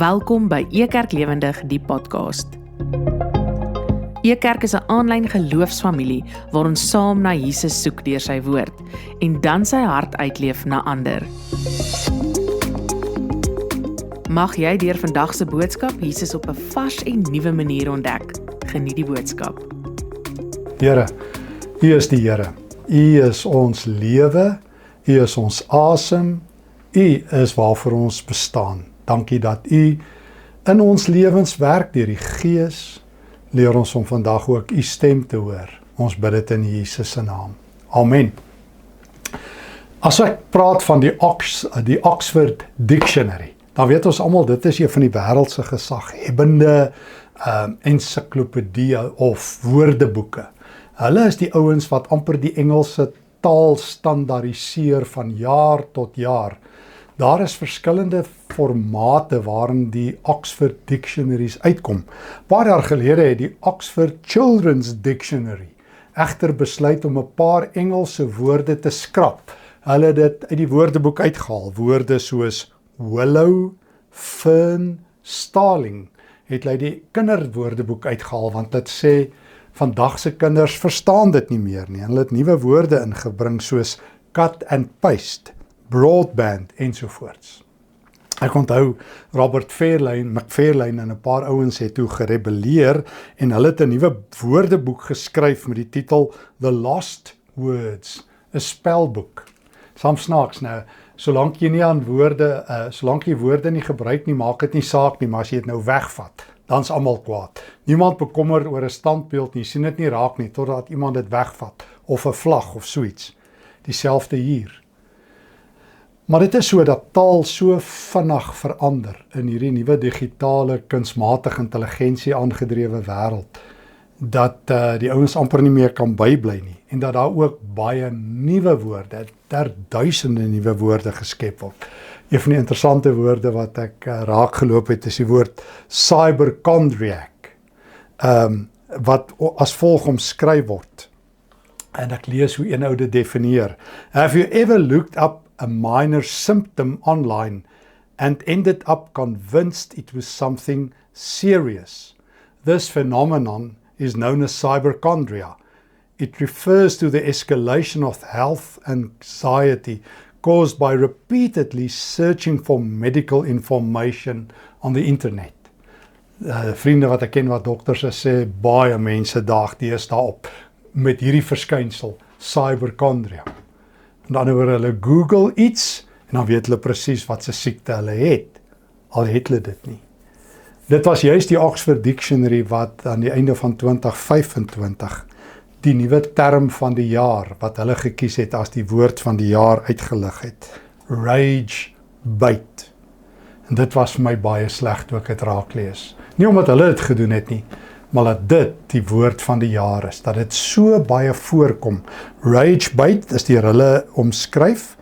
Welkom by Ekerk Lewendig, die podcast. Ekerk is 'n aanlyn geloofsfamilie waar ons saam na Jesus soek deur sy woord en dan sy hart uitleef na ander. Mag jy deur vandag se boodskap Jesus op 'n vars en nuwe manier ontdek. Geniet die boodskap. Here, U is die Here. U is ons lewe, U is ons asem, U is waarvoor ons bestaan. Dankie dat U in ons lewens werk deur die Gees. Leer ons om vandag ook U stem te hoor. Ons bid dit in Jesus se naam. Amen. As ek praat van die Oxford Dictionary, dan weet ons almal dit is een van die wêreld se gesaghebbende ensiklopedieë of woordeboeke. Hulle is die ouens wat amper die Engelse taal standaardiseer van jaar tot jaar. Daar is verskillende formate waarin die Oxford Dictionaries uitkom. Paar jaar gelede het die Oxford Children's Dictionary egter besluit om 'n paar Engelse woorde te skrap. Hulle het dit uit die woordeboek uitgehaal. Woorde soos willow, fern, starling het hulle die kinderwoordeboek uitgehaal, want dit sê vandag se kinders verstaan dit nie meer nie. Hulle het nuwe woorde ingebring soos cut and paste, broadband ensovoorts. Ek onthou Robert McFarlane en 'n paar ouens het toe gerebelleer en hulle het 'n nuwe woordeboek geskryf met die titel The Lost Words, 'n spelboek. Soms snaaks nou, solank jy nie aan woorde, solank jy woorde nie gebruik nie, maak dit nie saak nie, maar as jy dit nou wegvat, dan's almal kwaad. Niemand bekommer oor 'n standbeeld nie, sien dit nie raak nie totdat iemand dit wegvat of 'n vlag of so iets. Dieselfde hier. Maar dit is so dat taal so vinnig verander in hierdie nuwe digitale kunsmatige intelligensie aangedrewe wêreld dat die ouens amper nie meer kan bybly nie en dat daar ook baie nuwe woorde, duisende nuwe woorde geskep word. Een van die interessante woorde wat ek raak geloop het is die woord cyberchondriac, wat as volg omskryf word. En ek lees hoe een ou dit definieer. Have you ever looked up a minor symptom online and ended up convinced it was something serious? This phenomenon is known as cyberchondria. It refers to the escalation of health anxiety caused by repeatedly searching for medical information on the internet. Vriende wat ek ken wat dokters is, sê baie mense daag deesdae op met hierdie verskynsel, cyberchondria. En dan oor hulle Google iets en dan weet hulle presies wat se siekte hulle het, al het hulle dit nie. Dit was juist die Oxford Dictionary wat aan die einde van 2025 die nuwe term van die jaar wat hulle gekies het as die woord van die jaar uitgelig het. Rage bait. En dit was vir my baie sleg toe ek dit raak lees. Nie omdat hulle dit gedoen het nie, maar dat dit die woord van die jaar is, dat dit so baie voorkom. Rage bait is deur hulle omskryf,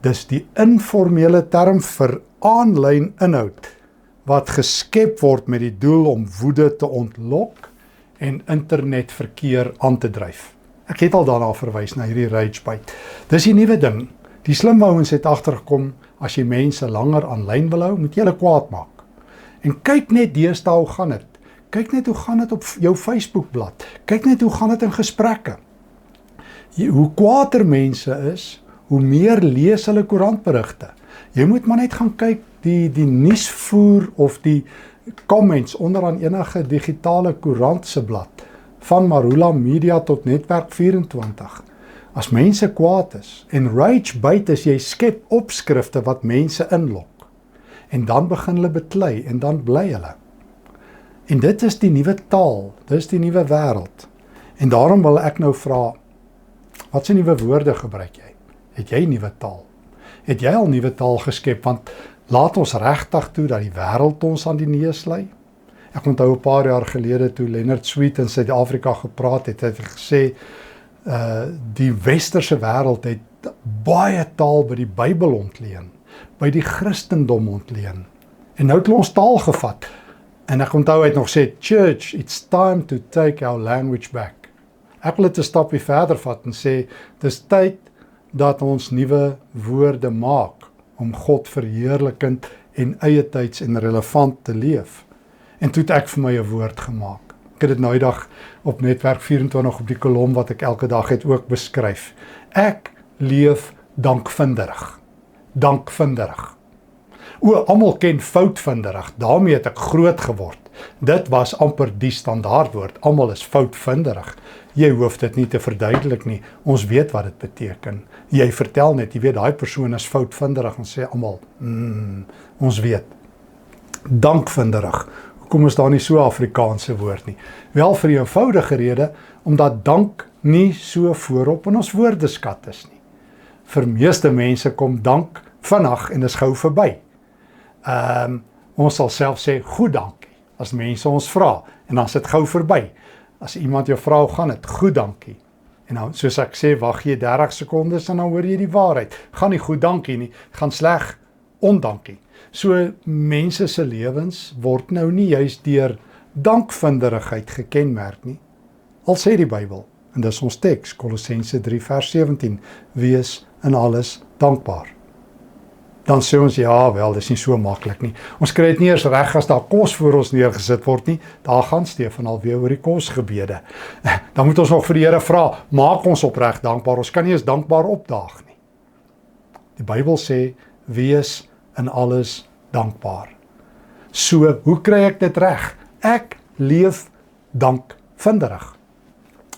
dis die informele term vir aanlyn inhoud, wat geskep word met die doel om woede te ontlok en internetverkeer aan te dryf. Ek het al daarna verwys na hierdie rage bait. Dis die nuwe ding. Die slim ouens het agtergekom, as jy mense langer aanlyn wil hou, moet jy hulle kwaad maak. En kyk net deesdae hoe gaan dit. Kyk net hoe gaan dit op jou Facebookblad. Kyk net hoe gaan dit in gesprekke. Hoe kwaader mense is, hoe meer lees hulle koerantberigte. Jy moet maar net gaan kyk die nuusvoer of die comments onderaan enige digitale koerant se blad, van Marula Media tot Netwerk 24. As mense kwaad is, en rage bait is jy skep opskrifte wat mense inlok, en dan begin hulle beklei, en dan bly hulle. En dit is die nuwe taal, dit is die nuwe wêreld. En daarom wil ek nou vra, wat se nuwe woorde gebruik jy? Het jy nuwe taal? Het jy al nuwe taal geskep? Want laat ons regtig toe dat die wêreld ons aan die neus lei. Ek onthou 'n paar jaar gelede toe Leonard Sweet in Suid-Afrika gepraat het, het hy gesê, die westerse wêreld het baie taal by die Bybel ontleen, by die Christendom ontleen. En nou het hulle ons taal gevat. En ek onthou hy het nog sê, Church, it's time to take our language back. Ek wil dit 'n stapie verder vat en sê, dis tyd dat ons nuwe woorde maak om God verheerlikend en eie tyds en relevant te leef. En toe het ek vir my 'n woord gemaak. Ek het dit nou die dag op Netwerk 24 op die kolom wat ek elke dag het ook beskryf. Ek leef dankvinderig. Dankvinderig. Almal ken foutvinderig, daarmee het ek groot geword. Dit was amper die standaardwoord, almal is foutvinderig. Jy hoef dit nie te verduidelik nie, ons weet wat dit beteken. Jy vertel net, jy weet, daai persoon is foutvinderig, en sê almal, ons weet. Dankvinderig, hoekom is daar nie so Afrikaanse woord nie? Wel vir die eenvoudige rede, omdat dank nie so voorop in ons woordeskat is nie. Vir meeste mense kom dank vinnig en is gou verby. Ons sal self sê, goed dankie, as mense ons vra, en dan is dit gou verby. As iemand jou vra, hoe gaan dit? Goed dankie. En dan, soos ek sê, wag jy 30 sekondes en dan hoor jy die waarheid. Gaan nie goed dankie nie, gaan sleg ondankie. So mense se lewens word nou nie juist deur dankvinderigheid gekenmerk nie. Al sê die Bybel, en dis ons teks, Kolossense 3 vers 17, wees in alles dankbaar. Dan sê ons, ja wel, dis nie so maklik nie. Ons kry dit nie eers reg as daar kos voor ons neergesit word nie. Daar gaan Stefan alweer oor die kosgebede. Dan moet ons nog vir die Here vra, maak ons opreg dankbaar. Ons kan nie eens dankbaar opdaag nie. Die Bybel sê, wees in alles dankbaar. So, hoe kry ek dit reg? Ek leef dankvinderig.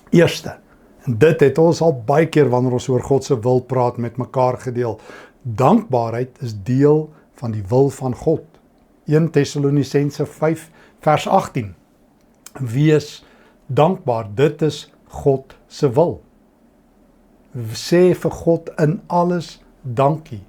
Eerste, en dit het ons al baie keer wanneer ons oor God se wil praat met mekaar gedeel. Dankbaarheid is deel van die wil van God. 1 Tessalonisense 5 vers 18. Wees dankbaar, dit is God se wil. Sê vir God in alles dankie.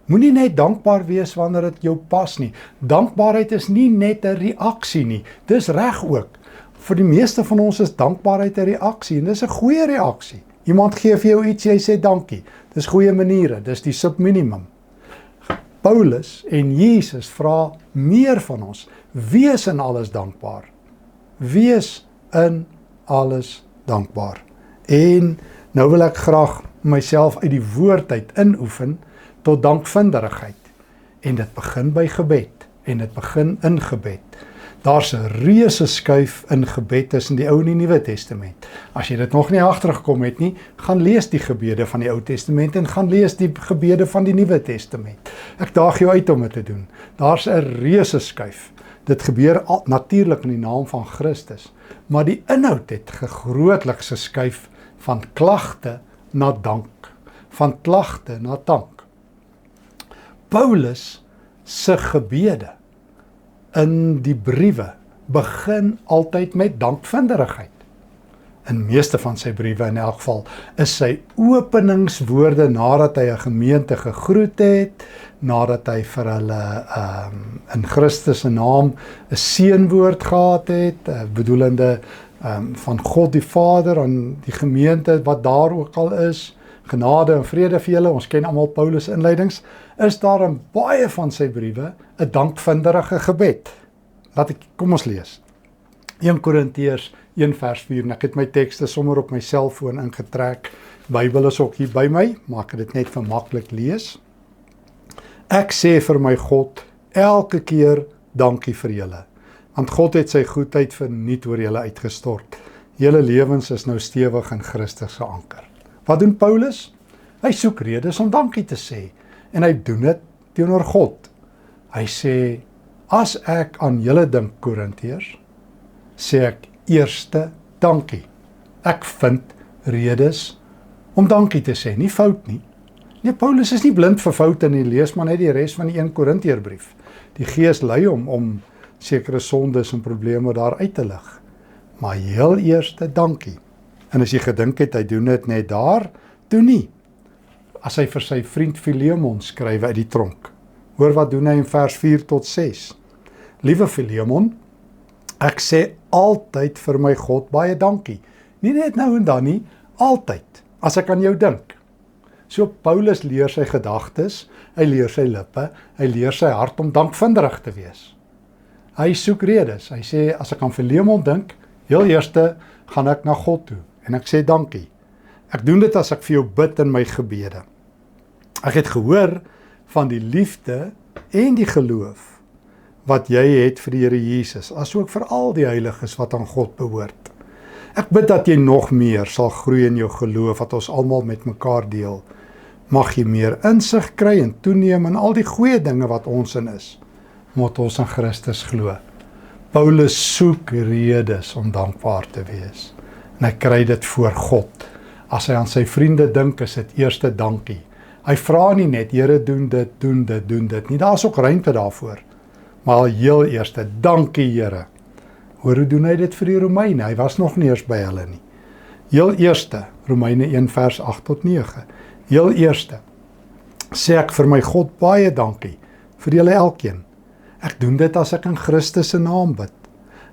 Moenie net dankbaar wees wanneer dit jou pas nie. Dankbaarheid is nie net 'n reaksie nie. Dis reg ook. Vir die meeste van ons is dankbaarheid 'n reaksie en dis 'n goeie reaksie. Iemand gee vir jou iets, jy sê dankie. Dis goeie maniere, dis die subminimum. Paulus en Jesus vra meer van ons. Wees in alles dankbaar. Wees in alles dankbaar. En nou wil ek graag myself uit die woord uit inoefen tot dankvinderigheid. En dit begin by gebed. En dit begin in gebed. Daar's 'n reuse skuif in gebed tussen die Ou en die Nuwe Testament. As jy dit nog nie agtergekom het nie, gaan lees die gebede van die Ou Testament en gaan lees die gebede van die Nuwe Testament. Ek daag jou uit om dit te doen. Daar's 'n reuse skuif. Dit gebeur natuurlik in die naam van Christus, maar die inhoud het grootliks geskuif van klagte na dank, van klagte na dank. Paulus se gebede in die briewe begin altyd met dankvinderigheid. In meeste van sy briewe in elk geval is sy openingswoorde nadat hy 'n gemeente gegroet het, nadat hy vir hulle in Christus se naam 'n seënwoord gehad het, bedoelende van God die Vader aan die gemeente wat daar ook al is, genade en vrede vir julle, ons ken almal Paulus inleidings, is daar in baie van sy briewe 'n dankvinderige gebed. Kom ons lees. 1 Korintiërs 1 vers 4, en ek het my tekste sommer op my selfoon ingetrek. Bybel is ook hier by my, maar ek het dit net vir maklik lees. Ek sê vir my God elke keer dankie vir julle, want God het sy goedheid verniet oor julle uitgestort. Julle lewens is nou stewig in Christus se anker. Wat doen Paulus? Hy soek redes om dankie te sê, en hy doen dit teenoor God. Hy sê, as ek aan julle dink, Korintiërs, sê ek eerste dankie. Ek vind redes om dankie te sê, nie fout nie. Nee, Paulus is nie blind vir foute nie, lees maar net die res van die 1 Korintiërbrief. Die Gees lei hom om sekere sondes en probleme daar uit te lig. Maar heel eerste dankie. En as jy gedink het, hy doen dit net daar, doen nie. As hy vir sy vriend Filemon skryf uit die tronk. Hoor wat doen hy in vers 4 tot 6. Liewe Filemon, ek sê altyd vir my God baie dankie. Nie net nou en dan nie, altyd, as ek aan jou dink. So Paulus leer sy gedagtes, hy leer sy lippe, hy leer sy hart om dankvinderig te wees. Hy soek redes, hy sê, as ek aan Filemon dink, heel eerste gaan ek na God toe, en ek sê dankie. Ek doen dit as ek vir jou bid in my gebede. Ek het gehoor van die liefde en die geloof wat jy het vir die Here Jesus, asook vir al die heiliges wat aan God behoort. Ek bid dat jy nog meer sal groei in jou geloof wat ons almal met mekaar deel. Mag jy meer insig kry en toeneem in al die goeie dinge wat ons in is, omdat ons in Christus glo. Paulus soek redes om dankbaar te wees. En hy kry dit voor God. As hy aan sy vriende dink, is dit eerste dankie. Hy vra nie net, Here, doen dit nie. Daar's ook ruimte daarvoor. Maar heel eerste, dankie Here. Hoor hoe doen hy dit vir die Romeine? Hy was nog nie eers by hulle nie. Heel eerste, Romeine 1 vers 8 tot 9. Heel eerste, sê ek vir my God baie dankie vir julle elkeen. Ek doen dit as ek in Christus se naam bid.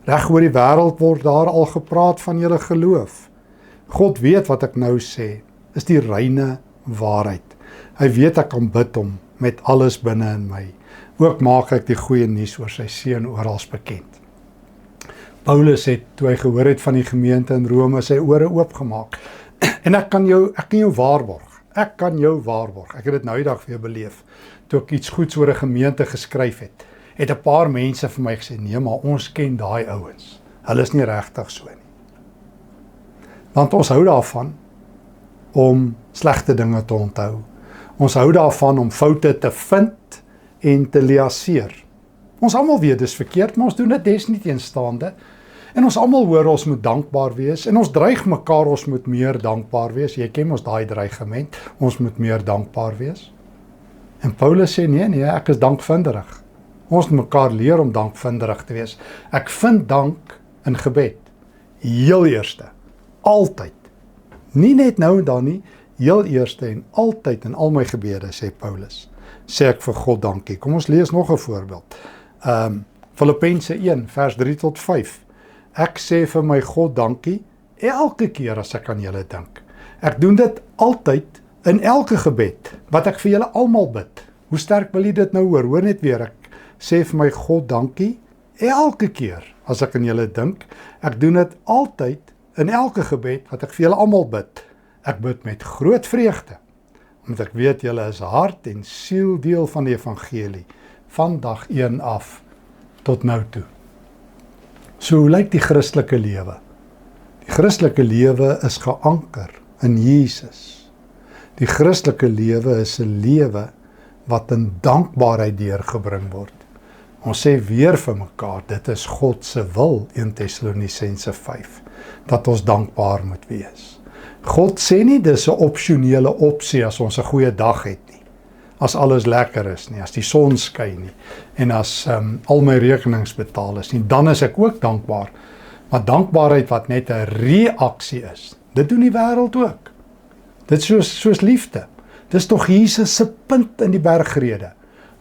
Reg oor die wêreld word daar al gepraat van julle geloof. God weet wat ek nou sê, is die reine waarheid. Hy weet ek kan bid hom met alles binne in my. Ook maak ek die goeie nuus oor sy seun oral bekend. Paulus het, toe hy gehoor het van die gemeente in Rome, sy ore oopgemaak. En ek kan jou waarborg. Ek het dit nou die dag weer beleef. Toe ek iets goeds oor 'n gemeente geskryf het 'n paar mense vir my gesê, nee, maar ons ken daai ouens. Hulle is nie regtig so nie. Want ons hou daarvan om slegte dinge te onthou. Ons hou daarvan om foute te vind en te liaseer. Ons almal weet dis verkeerd, maar ons doen dit desnieteenstaande. En ons almal hoor ons moet dankbaar wees en ons dreig mekaar ons moet meer dankbaar wees. Jy ken ons daai dreigement, ons moet meer dankbaar wees. En Paulus sê nee, ek is dankvinderig. Ons moet mekaar leer om dankvinderig te wees. Ek vind dank in gebed. Heel eerste, altyd. Nie net nou en dan nie, heel eerste en altyd in al my gebede, sê Paulus. Sê ek vir God dankie. Kom ons lees nog 'n voorbeeld. Filippense 1 vers 3 tot 5. Ek sê vir my God dankie elke keer as ek aan julle dink. Ek doen dit altyd in elke gebed wat ek vir julle almal bid. Hoe sterk wil jy dit nou hoor? Hoor net weer, ek sê vir my God dankie elke keer as ek aan julle dink. Ek doen dit altyd in elke gebed wat ek vir julle almal bid. Ek bid met groot vreugde, omdat ek weet julle is hart en siel deel van die evangelie, van dag 1 af tot nou toe. So hoe lyk die Christelike lewe? Die Christelike lewe is geanker in Jesus. Die Christelike lewe is 'n lewe wat in dankbaarheid deurgebring word. Ons sê weer vir mekaar, dit is God se wil, 1 Tessalonisense 5, dat ons dankbaar moet wees. God sê nie dis 'n opsionele opsie as ons 'n goeie dag het nie, as alles lekker is nie, as die son skyn nie, en as al my rekenings betaal is nie, dan is ek ook dankbaar. Maar dankbaarheid wat net 'n reaksie is, dit doen die wêreld ook. Dit soos liefde. Dis tog Jesus se punt in die bergrede.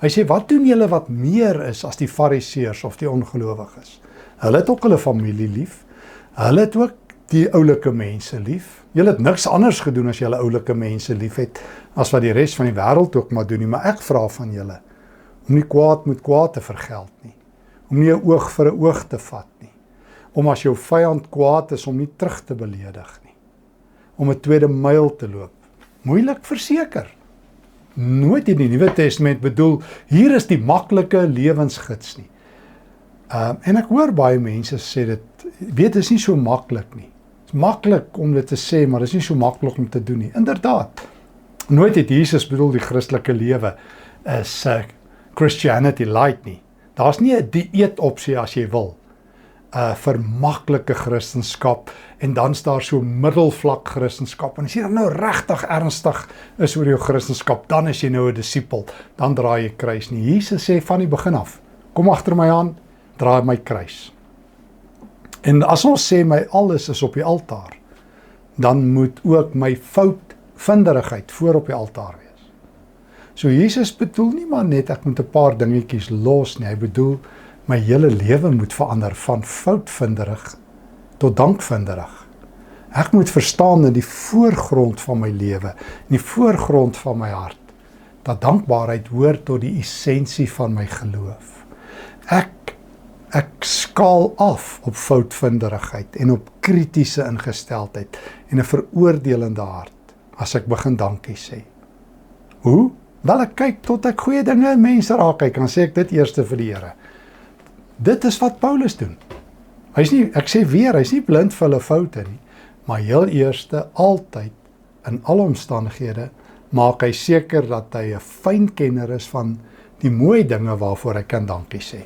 Hy sê, wat doen julle wat meer is as die fariseërs of die ongelowiges? Hulle het ook hulle familie lief. Hulle het ook die oulike mense lief. Julle het niks anders gedoen as julle oulike mense lief het, as wat die res van die wêreld ook maar doen nie. Maar ek vra van julle, om nie kwaad met kwaad te vergeld nie. Om nie 'n oog vir 'n oog te vat nie. Om as jou vyand kwaad is, om nie terug te beledig nie. Om 'n tweede myl te loop. Moeilik verseker. Nooit in die Nuwe Testament bedoel, hier is die maklike lewensgids nie. En ek hoor baie mense sê dit, weet, is nie so maklik nie. Het is maklik om dit te sê, maar dit is nie so maklik om te doen nie. Inderdaad, nooit het Jesus bedoel die Christelike lewe is Christianity light nie. Daar's nie 'n dieet opsie as jy wil, vir maklike Christenskap, en dan's daar so middelvlak Christenskap, en as jy dan nou regtig ernstig is oor jou Christenskap, dan is jy nou 'n disipel, dan draai jy kruis nie. Jesus sê van die begin af, kom agter my aan, draai my kruis. En as ons sê my alles is op die altaar, dan moet ook my foutvinderigheid voor op die altaar wees. So Jesus bedoel nie maar net ek moet 'n paar dingetjies los nie, hy bedoel my hele lewe moet verander van foutvinderig tot dankvinderig. Ek moet verstaan in die voorgrond van my lewe, in die voorgrond van my hart, dat dankbaarheid hoort tot die essensie van my geloof. Ek skaal af op foutvinderigheid en op kritiese ingesteldheid en 'n veroordelende hart as ek begin dankie sê. Hoe? Wel ek kyk tot ek goeie dinge in mense raak kyk, dan sê ek dit eers vir die Here. Dit is wat Paulus doen. Ek sê weer, hy's nie blind vir hulle foute nie, maar heel eerste, altyd, in alle omstandighede, maak hy seker dat hy 'n fyn kenner is van die mooi dinge waarvoor hy kan dankie sê.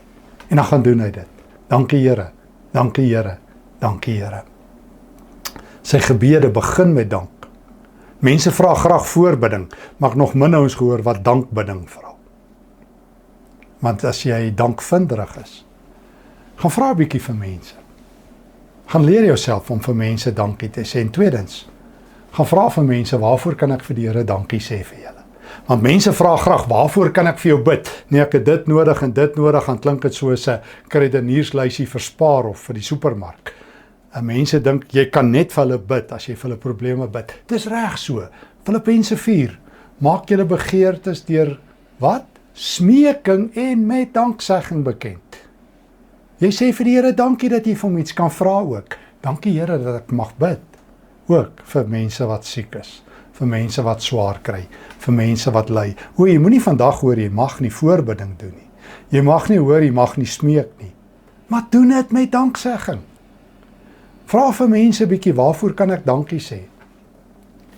En dan gaan doen hy dit. Dankie Here, dankie Here, dankie Here. Sy gebede begin met dank. Mense vra graag voorbidding, maar ek nog min ouens gehoor wat dankbidding vra. Want as jy dankvinderig is, gaan vra 'n bietjie vir mense. Gaan leer jouself om vir mense dankie te sê. En tweedens, gaan vra vir mense, waarvoor kan ek vir die Here dankie sê vir julle? Want mense vra graag, waarvoor kan ek vir jou bid? Nee, ek het dit nodig en dit nodig, dan klink dit soos 'n kredienierslysie vir Spar of vir die supermark. En mense dink, jy kan net vir hulle bid as jy vir hulle probleme bid. Dis reg so. Filippense 4, maak julle begeertes deur wat? Smeking en met danksegging bekend. Jy sê vir die Here dankie dat jy vir hom iets kan vra ook. Dankie Here dat ek mag bid. Ook vir mense wat siek is, vir mense wat swaar kry, vir mense wat ly. Jy moenie vandag hoor jy mag nie voorbidding doen nie. Jy mag nie hoor jy mag nie smeek nie. Maar doen dit met danksegging. Vra vir mense 'n bietjie, waarvoor kan ek dankie sê?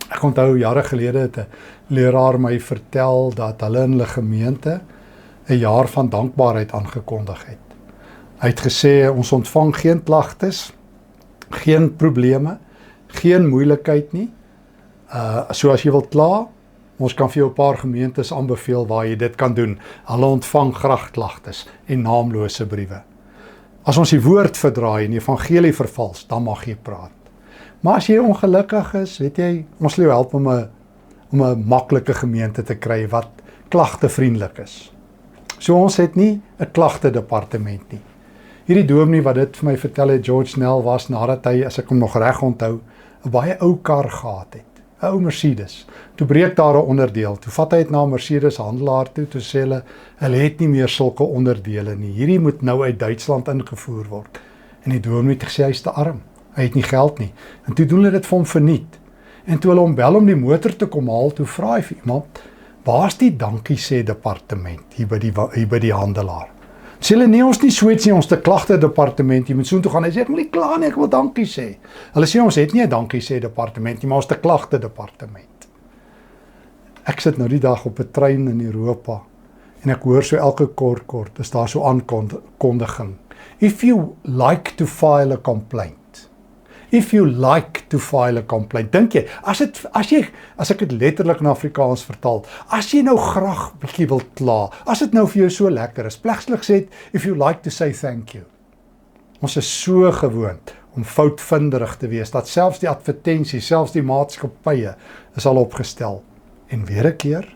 Ek onthou jare gelede het 'n leraar my vertel dat hulle in hulle gemeente 'n jaar van dankbaarheid aangekondig het. Hy het gesê, ons ontvang geen klagtes, geen probleme, geen moeilikheid nie. So as jy wil kla, ons kan vir jou 'n paar gemeentes aanbeveel waar jy dit kan doen. Hulle ontvang graag klagtes en naamlose briewe. As ons die woord verdraai en die evangelie vervals, dan mag jy praat. Maar as jy ongelukkig is, weet jy, ons sal jou help om 'n maklike gemeente te kry wat klagtevriendelik is. So ons het nie 'n klagtedepartement nie. Hierdie dominee wat dit vir my vertel het, George Nell, was nadat hy, as ek hom nog reg onthou, 'n baie ou kar gehad het. 'n Ou Mercedes. Toe breek daar 'n onderdeel. Toe vat hy dit na 'n Mercedes handelaar toe sê hulle het nie meer sulke onderdele nie. Hierdie moet nou uit Duitsland ingevoer word. En die dominee het gesê hy's te arm. Hy het nie geld nie. En toe doen hulle dit vir hom verniet. En toe hulle hom bel om die motor te kom haal, toe vra hy vir iemand, waar's die dankie sê departement hier by die handelaar? Sê hulle, nee, ons nie soets nie, ons te klagte departement, jy moet so toe gaan. Hy sê, ek wil nie kla nie, ek wil dankie sê. Hulle sê, ons het nie 'n dankie sê departement nie, maar ons te klagte departement. Ek sit nou die dag op 'n trein in Europa, en ek hoor so elke kort, is daar so aankondiging. If you like to file a complaint, if you like to file a complaint, dink jy, as ek dit letterlik na Afrikaans vertaal, as jy nou graag bietjie wil kla, as dit nou vir jou so lekker is, plegslik sê, if you like to say thank you. Ons is so gewoond om foutvinderig te wees, dat selfs die advertensies, selfs die maatskappye is al opgestel. En weer 'n keer,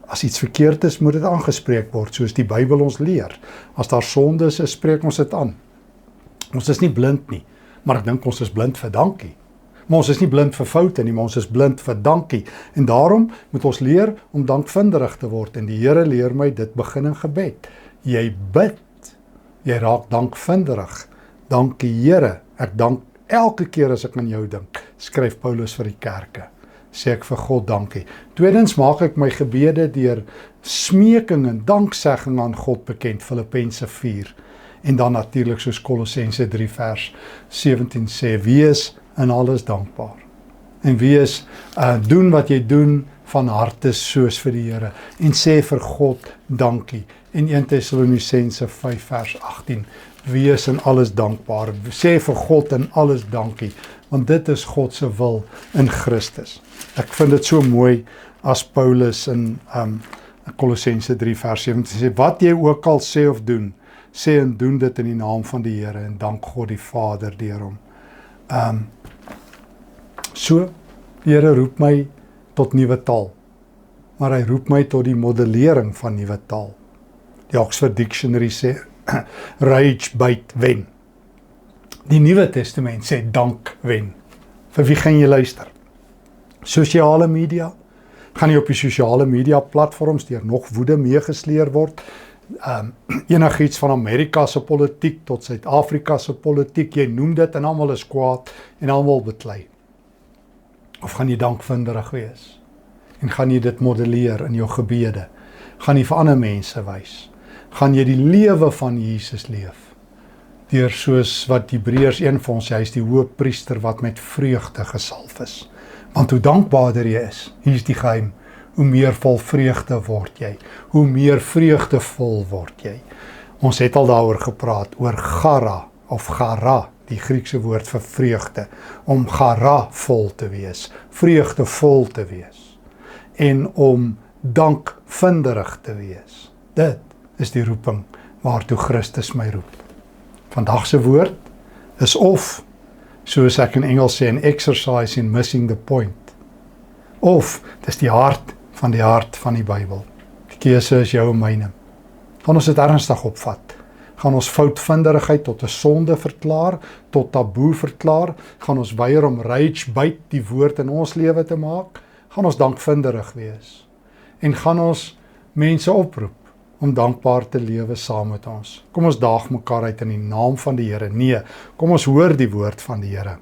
as iets verkeerd is, moet dit aangespreek word, soos die Bybel ons leer. As daar sonde is, spreek ons dit aan. Ons is nie blind nie, maar ek dink ons is blind vir dankie. Maar ons is nie blind vir foute nie, maar ons is blind vir dankie. En daarom moet ons leer om dankvinderig te word. En die Here leer my, dit begin in gebed. Jy bid, jy raak dankvinderig. Dankie Here, ek dank elke keer as ek aan jou dink, skryf Paulus vir die kerke. Sê ek vir God dankie. Tweedens maak ek my gebede deur smeking en danksegging aan God bekend, Filippense 4. En dan natuurlik soos Kolossense 3 vers 17 sê, wees in alles dankbaar. En wees, doen wat jy doen van harte soos vir die Here. En sê vir God dankie. En 1 Tessalonisense 5 vers 18, wees in alles dankbaar. Sê vir God in alles dankie, want dit is God se wil in Christus. Ek vind dit so mooi as Paulus in Kolossense 3 vers 17 sê, wat jy ook al sê of doen, sê en doen dit in die naam van die Here en dank God die Vader deur hom. So, die Here roep my tot nuwe taal, maar hy roep my tot die modellering van nuwe taal. Die Oxford Dictionary sê, rage byt wen. Die Nuwe Testament sê dank wen. Vir wie gaan jy luister? Sosiale media? Gaan jy op die sosiale media platforms deur nog woede meegesleer word? Enigiets van Amerika se politiek tot Suid-Afrika se politiek, jy noem dit en almal is kwaad en almal beklei. Of gaan jy dankvinderig wees? en gaan jy dit modelleer in jou gebede? Gaan jy vir ander mense wys? Gaan jy die lewe van Jesus leef? Deur soos wat Hebreërs 1 vir ons sê, hy is die hoëpriester wat met vreugde gesalf is. Want hoe dankbaarder jy is, hier is die geheim, hoe meer vol vreugde word jy, hoe meer vreugdevol word jy. Ons het al daaroor gepraat, oor gara of gara, die Griekse woord vir vreugde, om gara vol te wees, vreugdevol te wees, en om dankvinderig te wees. Dit is die roeping waartoe Christus my roep. Vandag se woord is of, soos ek in Engels sê, an exercise in missing the point. Of, dis die hart van die Bybel. Die keuse is jou en myne. Gaan ons dit ernstig opvat? Gaan ons foutvinderigheid tot 'n sonde verklaar, tot taboe verklaar? Gaan ons weier om rage bite die woord in ons lewe te maak? Gaan ons dankvinderig wees? En gaan ons mense oproep om dankbaar te lewe saam met ons? Kom ons daag mekaar uit in die naam van die Here. Nee, kom ons hoor die woord van die Here.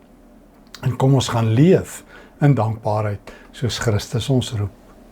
En kom ons gaan leef in dankbaarheid soos Christus ons roep.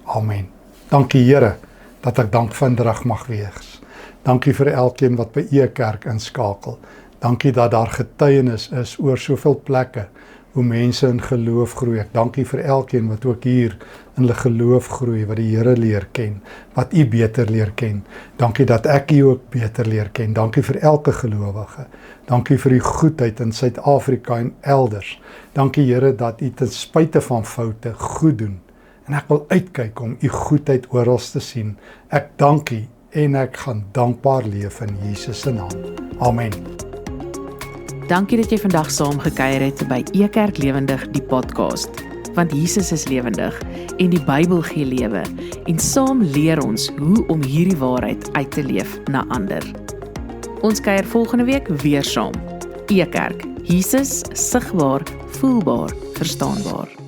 Amen. Dankie Here dat ek dankvinderig mag wees. Dankie vir elkeen wat by u kerk inskakel. Dankie dat daar getuienis is oor soveel plekke hoe mense in geloof groei. Ek dankie vir elkeen wat ook hier in hulle geloof groei, wat die Here leer ken, wat u beter leer ken. Dankie dat ek u ook beter leer ken. Dankie vir elke gelowige. Dankie vir u goedheid in Suid-Afrika en elders. Dankie Here dat u ten spyte van foute goed doen. En ek wil uitkyk om u goedheid oral te sien. Ek dank u en ek gaan dankbaar leef in Jesus se naam. Amen. Dankie dat jy vandag saam gekuier het by Ekerk Lewendig die podcast. Want Jesus is lewendig en die Bybel gee lewe en saam leer ons hoe om hierdie waarheid uit te leef na ander. Ons kuier volgende week weer saam. Ekerk, Jesus sigbaar, voelbaar, verstaanbaar.